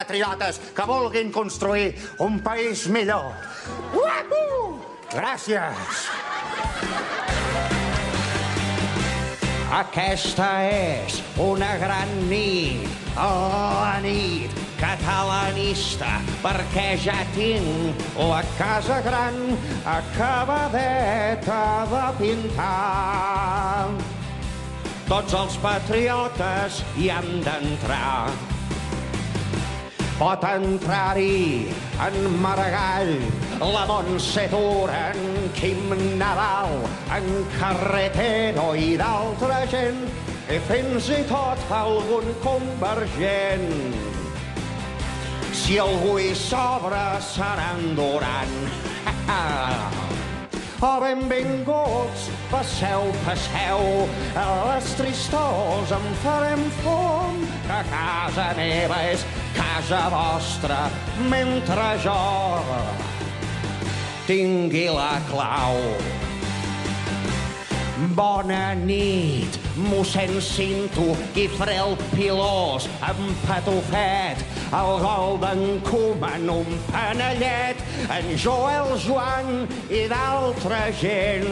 patriotes que vulguin construir un país millor. Gràcies. Aquesta és una gran nit, la nit catalanista, perquè ja tinc la casa gran acabadeta de pintar. Tots els patriotes hi han d'entrar. Pot entrar-hi en Maragall, la Montse Tura, en Quim Nadal, en Carretero i d'altra gent, i fins i tot algun convergent. Si algú hi sobra serà en Duran. Oh, benvinguts, passeu, passeu, a les tristors en farem fum, que casa meva és casa vostra, mentre jo tingui la clau. Bona nit, mossèn Cinto, Guifré el Pilós, en Patufet, el gol d'en Koeman, un panellet, en Joel Joan i d'altra gent.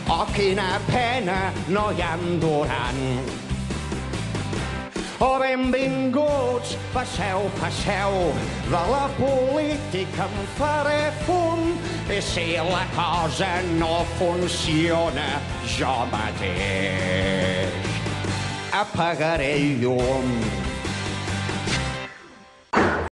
Oh, quina pena, no hi ha en Duran. Oh, benvinguts, passeu, passeu, de la política em faré fum, i si la cosa no funciona, jo mateix apagaré el llum.